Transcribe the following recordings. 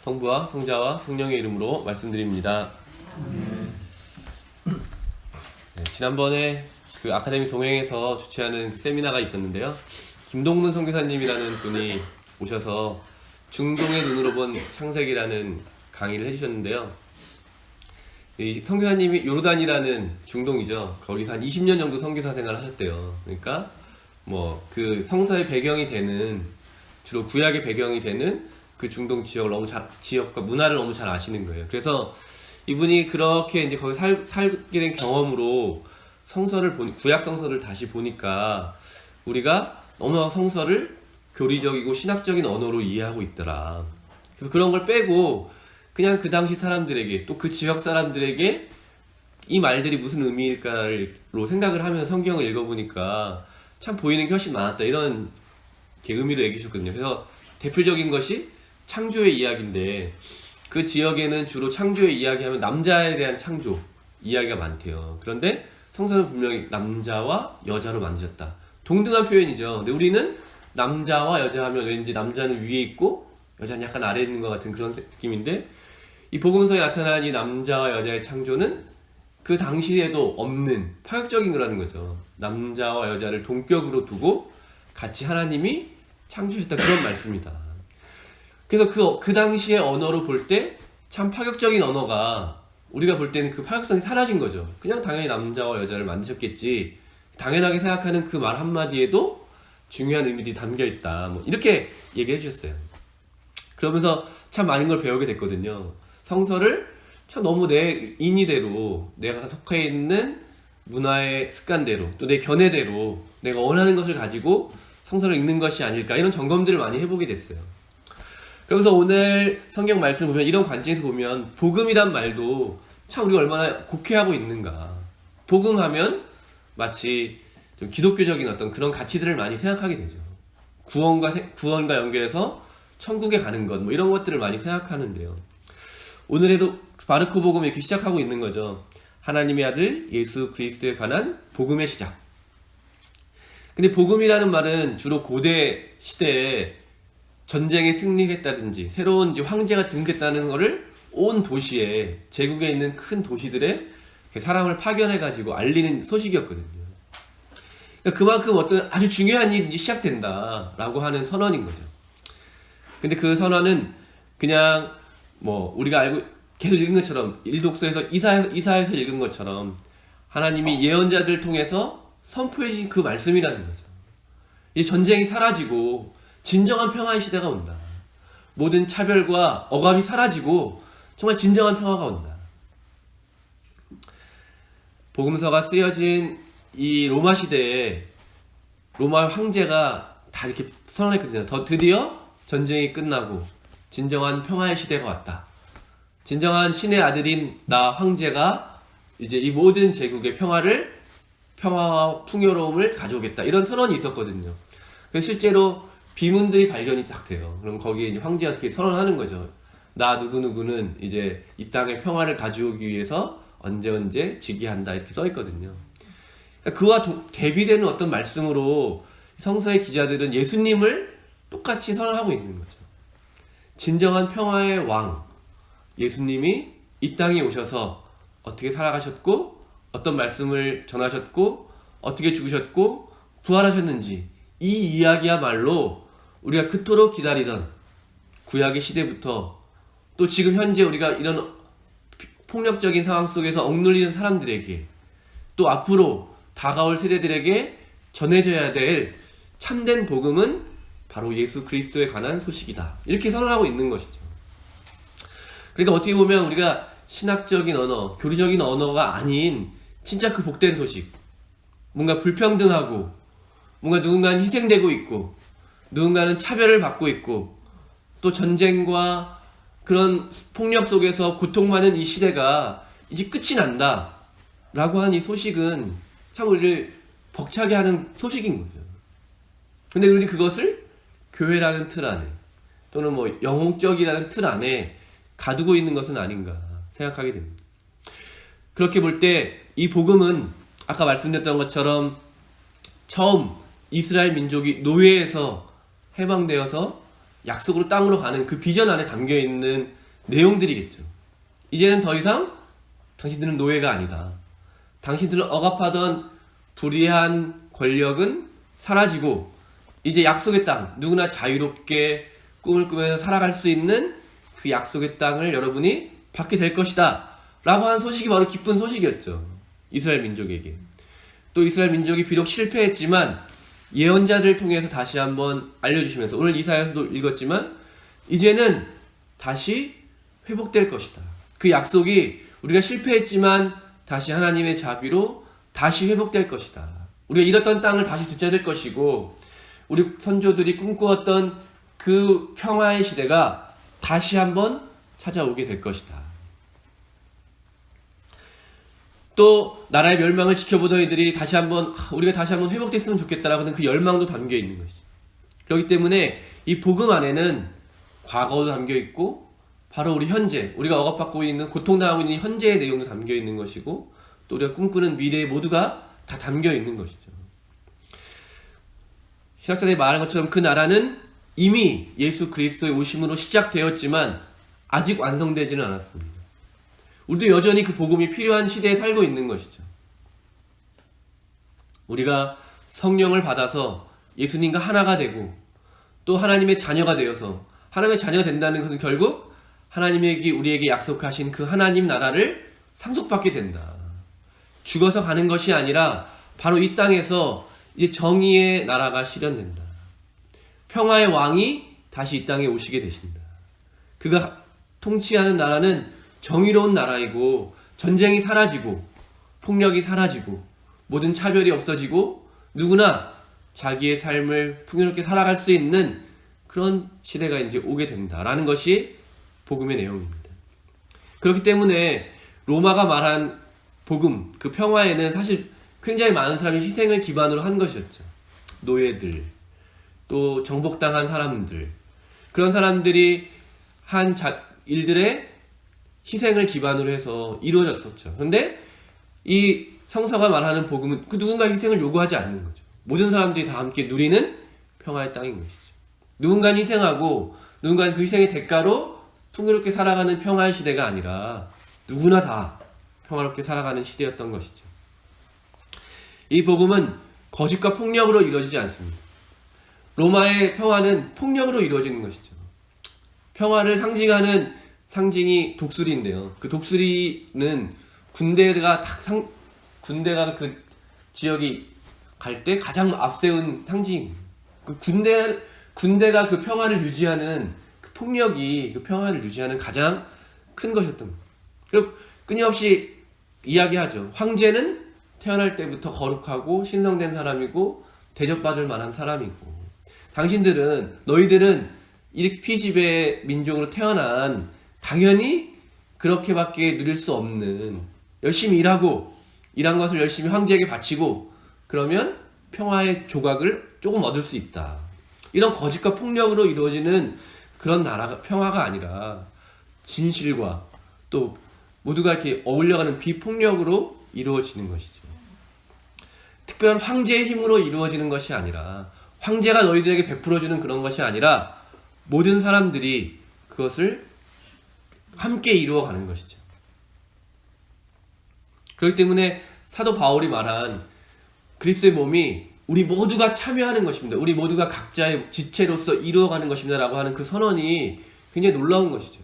성부와 성자와 성령의 이름으로 말씀드립니다. 지난번에 그 아카데미 동행에서 주최하는 세미나가 있었는데요. 김동문 선교사님이라는 분이 오셔서 중동의 눈으로 본 창세기라는 강의를 해주셨는데요. 이 선교사님이 요르단이라는 중동이죠. 거기서 한 20년 정도 선교사 생활을 하셨대요. 그러니까 뭐 그 성서의 배경이 되는, 주로 구약의 배경이 되는 그 중동 지역을 지역과 문화를 너무 잘 아시는 거예요. 그래서 이분이 그렇게 이제 거기 살게 된 경험으로 구약 성서를 다시 보니까 우리가 너무 성서를 교리적이고 신학적인 언어로 이해하고 있더라. 그래서 그런 걸 빼고 그냥 그 당시 사람들에게, 또 그 지역 사람들에게 이 말들이 무슨 의미일까로 생각을 하면서 성경을 읽어보니까 참 보이는 게 훨씬 많았다, 이런 의미로 얘기해 주셨거든요. 그래서 대표적인 것이 창조의 이야기인데, 그 지역에는 주로 창조의 이야기하면 남자에 대한 창조 이야기가 많대요. 그런데 성서는 분명히 남자와 여자로 만드셨다. 동등한 표현이죠. 근데 우리는 남자와 여자 하면 왠지 남자는 위에 있고 여자는 약간 아래에 있는 것 같은 그런 느낌인데, 이 복음서에 나타난 이 남자와 여자의 창조는 그 당시에도 없는 파격적인 거라는 거죠. 남자와 여자를 동격으로 두고 같이 하나님이 창조하셨다, 그런 말씀이다. 그래서 그 당시의 언어로 볼 때 참 파격적인 언어가, 우리가 볼 때는 그 파격성이 사라진 거죠. 그냥 당연히 남자와 여자를 만드셨겠지, 당연하게 생각하는 그 말 한마디에도 중요한 의미들이 담겨있다, 뭐 이렇게 얘기해 주셨어요. 그러면서 참 많은 걸 배우게 됐거든요. 성서를 참 너무 내 인의대로, 내가 속해 있는 문화의 습관대로, 또 내 견해대로 내가 원하는 것을 가지고 성서를 읽는 것이 아닐까, 이런 점검들을 많이 해보게 됐어요. 그래서 오늘 성경 말씀 보면, 이런 관점에서 보면 복음이란 말도 참 우리가 얼마나 곡해하고 있는가. 복음하면 마치 좀 기독교적인 어떤 그런 가치들을 많이 생각하게 되죠. 구원과 연결해서 천국에 가는 것, 뭐 이런 것들을 많이 생각하는데요. 오늘에도 마르코 복음 이렇게 시작하고 있는 거죠. 하나님의 아들 예수 그리스도에 관한 복음의 시작. 근데 복음이라는 말은 주로 고대 시대에 전쟁에 승리했다든지 새로운 이제 황제가 등극했다는 거를 온 도시에, 제국에 있는 큰 도시들에 사람을 파견해가지고 알리는 소식이었거든요. 그러니까 그만큼 어떤 아주 중요한 일이 시작된다라고 하는 선언인 거죠. 근데 그 선언은 그냥 뭐 우리가 알고 계속 읽은 것처럼, 일독서에서 이사에서 읽은 것처럼 하나님이 예언자들을 통해서 선포해 주신 그 말씀이라는 거죠. 이 전쟁이 사라지고 진정한 평화의 시대가 온다. 모든 차별과 억압이 사라지고 정말 진정한 평화가 온다. 복음서가 쓰여진 이 로마 시대에 로마 황제가 다 이렇게 선언했거든요. 드디어 전쟁이 끝나고 진정한 평화의 시대가 왔다. 진정한 신의 아들인 나 황제가 이제 이 모든 제국의 평화와 풍요로움을 가져오겠다, 이런 선언이 있었거든요. 그래서 실제로 비문들이 발견이 딱 돼요. 그럼 거기에 이제 황제가 이렇게 선언하는 거죠. 나 누구누구는 이제 이 땅의 평화를 가져오기 위해서 언제 즉위한다, 이렇게 써 있거든요. 그러니까 그와 대비되는 어떤 말씀으로 성서의 기자들은 예수님을 똑같이 선언하고 있는 거죠. 진정한 평화의 왕 예수님이 이 땅에 오셔서 어떻게 살아가셨고, 어떤 말씀을 전하셨고, 어떻게 죽으셨고 부활하셨는지, 이 이야기야말로 우리가 그토록 기다리던 구약의 시대부터 또 지금 현재 우리가 이런 폭력적인 상황 속에서 억눌리는 사람들에게, 또 앞으로 다가올 세대들에게 전해져야 될 참된 복음은 바로 예수 그리스도에 관한 소식이다, 이렇게 선언하고 있는 것이죠. 그러니까 어떻게 보면 우리가 신학적인 언어, 교리적인 언어가 아닌 진짜 그 복된 소식, 뭔가 불평등하고, 뭔가 누군가는 희생되고 있고, 누군가는 차별을 받고 있고, 또 전쟁과 그런 폭력 속에서 고통받는 이 시대가 이제 끝이 난다 라고 하는 이 소식은 참 우리를 벅차게 하는 소식인 거죠. 근데 우리 그것을 교회라는 틀 안에, 또는 뭐 영웅적이라는 틀 안에 가두고 있는 것은 아닌가 생각하게 됩니다. 그렇게 볼 때 이 복음은 아까 말씀드렸던 것처럼 처음 이스라엘 민족이 노예에서 해방되어서 약속으로 땅으로 가는 그 비전 안에 담겨있는 내용들이겠죠. 이제는 더 이상 당신들은 노예가 아니다. 당신들을 억압하던 불의한 권력은 사라지고 이제 약속의 땅, 누구나 자유롭게 꿈을 꾸면서 살아갈 수 있는 그 약속의 땅을 여러분이 받게 될 것이다 라고 하는 소식이 바로 기쁜 소식이었죠. 이스라엘 민족에게. 또 이스라엘 민족이 비록 실패했지만 예언자들을 통해서 다시 한번 알려주시면서, 오늘 이사야서도 읽었지만 이제는 다시 회복될 것이다. 그 약속이 우리가 실패했지만 다시 하나님의 자비로 다시 회복될 것이다. 우리가 잃었던 땅을 다시 되찾을 것이고 우리 선조들이 꿈꾸었던 그 평화의 시대가 다시 한번 찾아오게 될 것이다. 또 나라의 멸망을 지켜보던 이들이 다시 한번 우리가 다시 한번 회복됐으면 좋겠다라고 하는 그 열망도 담겨 있는 것이죠. 그렇기 때문에 이 복음 안에는 과거도 담겨 있고 바로 우리 현재, 우리가 억압받고 있는, 고통당하고 있는 현재의 내용도 담겨 있는 것이고 또 우리가 꿈꾸는 미래 모두가 다 담겨 있는 것이죠. 신학자들이 말한 것처럼 그 나라는 이미 예수 그리스도의 오심으로 시작되었지만 아직 완성되지는 않았습니다. 우리도 여전히 그 복음이 필요한 시대에 살고 있는 것이죠. 우리가 성령을 받아서 예수님과 하나가 되고 또 하나님의 자녀가 되어서, 하나님의 자녀가 된다는 것은 결국 하나님에게 우리에게 약속하신 그 하나님 나라를 상속받게 된다. 죽어서 가는 것이 아니라 바로 이 땅에서 이제 정의의 나라가 실현된다. 평화의 왕이 다시 이 땅에 오시게 되신다. 그가 통치하는 나라는 정의로운 나라이고 전쟁이 사라지고 폭력이 사라지고 모든 차별이 없어지고 누구나 자기의 삶을 풍요롭게 살아갈 수 있는 그런 시대가 이제 오게 된다라는 것이 복음의 내용입니다. 그렇기 때문에 로마가 말한 복음, 그 평화에는 사실 굉장히 많은 사람이 희생을 기반으로 한 것이었죠. 노예들, 또 정복당한 사람들, 그런 사람들이 한 일들의 희생을 기반으로 해서 이루어졌었죠. 그런데 이 성서가 말하는 복음은 그 누군가 희생을 요구하지 않는 거죠. 모든 사람들이 다 함께 누리는 평화의 땅인 것이죠. 누군가는 희생하고 누군가는 그 희생의 대가로 풍요롭게 살아가는 평화의 시대가 아니라 누구나 다 평화롭게 살아가는 시대였던 것이죠. 이 복음은 거짓과 폭력으로 이루어지지 않습니다. 로마의 평화는 폭력으로 이루어지는 것이죠. 평화를 상징하는 상징이 독수리인데요. 그 독수리는 군대가 그 지역이 갈 때 가장 앞세운 상징입니다. 그 군대가 그 평화를 유지하는 그 폭력이 그 평화를 유지하는 가장 큰 것이었던 거예요. 그리고 끊임없이 이야기하죠. 황제는 태어날 때부터 거룩하고 신성된 사람이고 대접받을 만한 사람이고, 너희들은 이 피지배 민족으로 태어난 당연히 그렇게밖에 누릴 수 없는, 열심히 일한 것을 열심히 황제에게 바치고 그러면 평화의 조각을 조금 얻을 수 있다. 이런 거짓과 폭력으로 이루어지는 그런 나라가 평화가 아니라 진실과 또 모두가 이렇게 어울려가는 비폭력으로 이루어지는 것이죠. 특별한 황제의 힘으로 이루어지는 것이 아니라, 황제가 너희들에게 베풀어주는 그런 것이 아니라 모든 사람들이 그것을 함께 이루어가는 것이죠. 그렇기 때문에 사도 바울이 말한 그리스도의 몸이 우리 모두가 참여하는 것입니다. 우리 모두가 각자의 지체로서 이루어가는 것입니다 라고 하는 그 선언이 굉장히 놀라운 것이죠.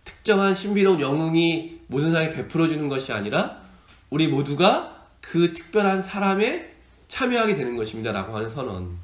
특정한 신비로운 영웅이 모든 사람에게 베풀어주는 것이 아니라 우리 모두가 그 특별한 사람에 참여하게 되는 것입니다 라고 하는 선언.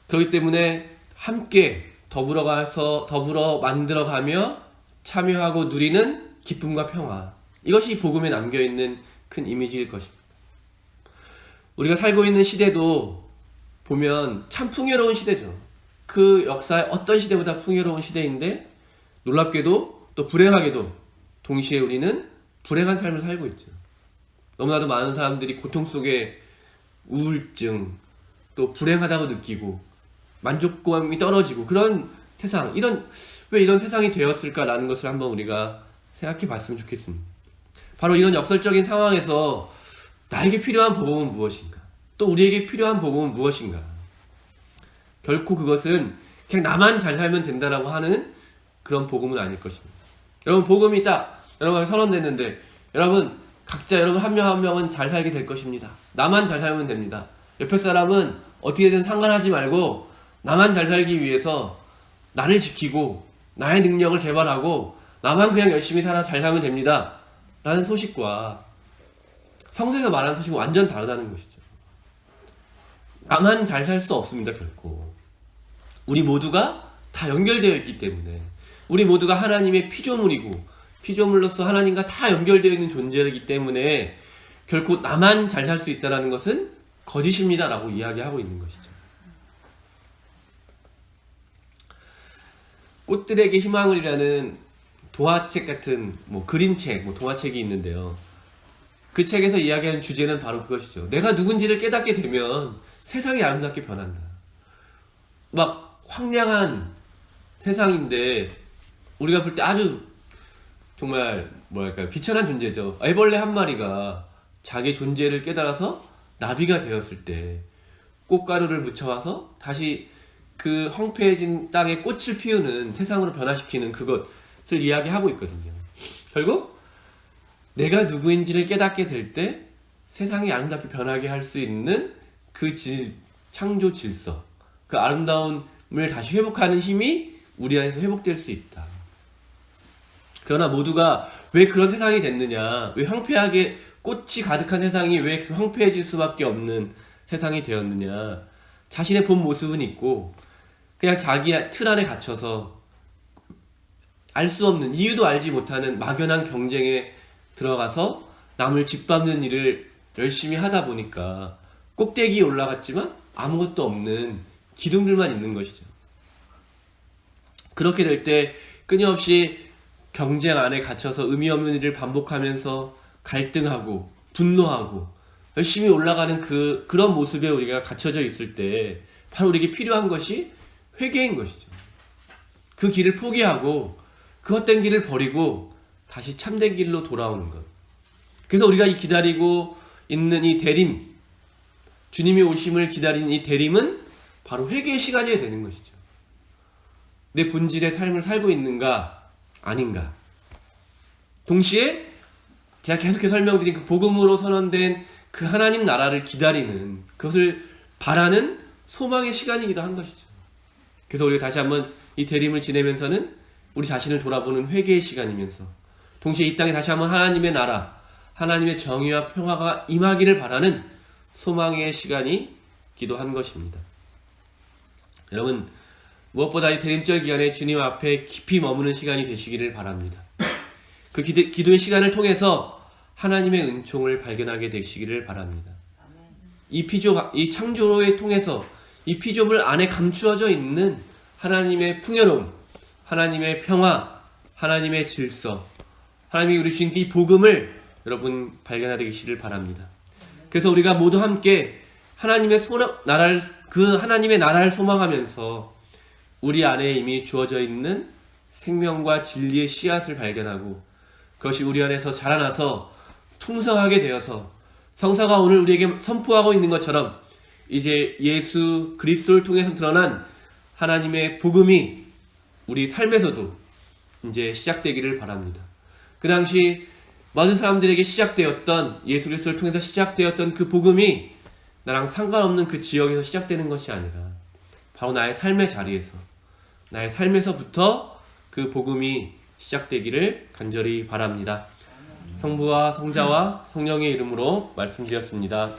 그렇기 때문에 함께 더불어 만들어가며 참여하고 누리는 기쁨과 평화, 이것이 복음에 남겨있는 큰 이미지일 것입니다. 우리가 살고 있는 시대도 보면 참 풍요로운 시대죠. 그 역사의 어떤 시대보다 풍요로운 시대인데 놀랍게도 또 불행하게도 동시에 우리는 불행한 삶을 살고 있죠. 너무나도 많은 사람들이 고통 속에 우울증, 또 불행하다고 느끼고 만족감이 떨어지고 그런 세상, 왜 이런 세상이 되었을까라는 것을 한번 우리가 생각해 봤으면 좋겠습니다. 바로 이런 역설적인 상황에서 나에게 필요한 복음은 무엇인가? 또 우리에게 필요한 복음은 무엇인가? 결코 그것은 그냥 나만 잘 살면 된다라고 하는 그런 복음은 아닐 것입니다. 여러분, 복음이 딱 여러분에게 선언됐는데 여러분 각자 여러분 한 명 한 명은 잘 살게 될 것입니다. 나만 잘 살면 됩니다. 옆에 사람은 어떻게든 상관하지 말고 나만 잘 살기 위해서 나를 지키고 나의 능력을 개발하고 나만 그냥 열심히 살아 잘 살면 됩니다 라는 소식과 성서에서 말하는 소식은 완전 다르다는 것이죠. 나만 잘 살 수 없습니다. 결코 우리 모두가 다 연결되어 있기 때문에, 우리 모두가 하나님의 피조물이고 피조물로서 하나님과 다 연결되어 있는 존재이기 때문에 결코 나만 잘 살 수 있다는 것은 거짓입니다 라고 이야기하고 있는 것이죠. 꽃들에게 희망을이라는 동화책 같은 그림책, 동화책이 있는데요. 그 책에서 이야기하는 주제는 바로 그것이죠. 내가 누군지를 깨닫게 되면 세상이 아름답게 변한다. 막 황량한 세상인데 우리가 볼 때 아주 정말 비천한 존재죠. 애벌레 한 마리가 자기 존재를 깨달아서 나비가 되었을 때 꽃가루를 묻혀와서 다시 그 황폐해진 땅에 꽃을 피우는, 세상으로 변화시키는 그것을 이야기하고 있거든요. 결국 내가 누구인지를 깨닫게 될 때 세상이 아름답게 변하게 할 수 있는 그 창조 질서, 그 아름다움을 다시 회복하는 힘이 우리 안에서 회복될 수 있다. 그러나 모두가 왜 그런 세상이 됐느냐, 왜 황폐하게 꽃이 가득한 세상이 왜 황폐해질 수밖에 없는 세상이 되었느냐, 자신의 본 모습은 있고 그냥 자기 틀 안에 갇혀서 알 수 없는, 이유도 알지 못하는 막연한 경쟁에 들어가서 남을 짓밟는 일을 열심히 하다 보니까 꼭대기에 올라갔지만 아무것도 없는 기둥들만 있는 것이죠. 그렇게 될 때 끊임없이 경쟁 안에 갇혀서 의미 없는 일을 반복하면서 갈등하고 분노하고 열심히 올라가는 그런 모습에 우리가 갇혀져 있을 때 바로 우리에게 필요한 것이 회개인 것이죠. 그 길을 포기하고 그 헛된 길을 버리고 다시 참된 길로 돌아오는 것. 그래서 우리가 기다리고 있는 이 대림, 주님이 오심을 기다리는 이 대림은 바로 회개의 시간이 되는 것이죠. 내 본질의 삶을 살고 있는가 아닌가. 동시에 제가 계속해서 설명드린 그 복음으로 선언된 그 하나님 나라를 기다리는, 그것을 바라는 소망의 시간이기도 한 것이죠. 그래서 우리가 다시 한번 이 대림을 지내면서는 우리 자신을 돌아보는 회개의 시간이면서 동시에 이 땅에 다시 한번 하나님의 나라, 하나님의 정의와 평화가 임하기를 바라는 소망의 시간이기도 한 것입니다. 여러분, 무엇보다 이 대림절 기간에 주님 앞에 깊이 머무는 시간이 되시기를 바랍니다. 그 기도의 시간을 통해서 하나님의 은총을 발견하게 되시기를 바랍니다. 이 창조를 통해서 이 피조물 안에 감추어져 있는 하나님의 풍요로움, 하나님의 평화, 하나님의 질서, 하나님이 우리 주신 이 복음을 여러분 발견하게 되시기를 바랍니다. 그래서 우리가 모두 함께 하나님의 나라를 소망하면서 우리 안에 이미 주어져 있는 생명과 진리의 씨앗을 발견하고 그것이 우리 안에서 자라나서 풍성하게 되어서 성서가 오늘 우리에게 선포하고 있는 것처럼 이제 예수 그리스도를 통해서 드러난 하나님의 복음이 우리 삶에서도 이제 시작되기를 바랍니다. 그 당시 많은 사람들에게 시작되었던, 예수 그리스도를 통해서 시작되었던 그 복음이 나랑 상관없는 그 지역에서 시작되는 것이 아니라 바로 나의 삶의 자리에서, 나의 삶에서부터 그 복음이 시작되기를 간절히 바랍니다. 성부와 성자와 성령의 이름으로 말씀드렸습니다.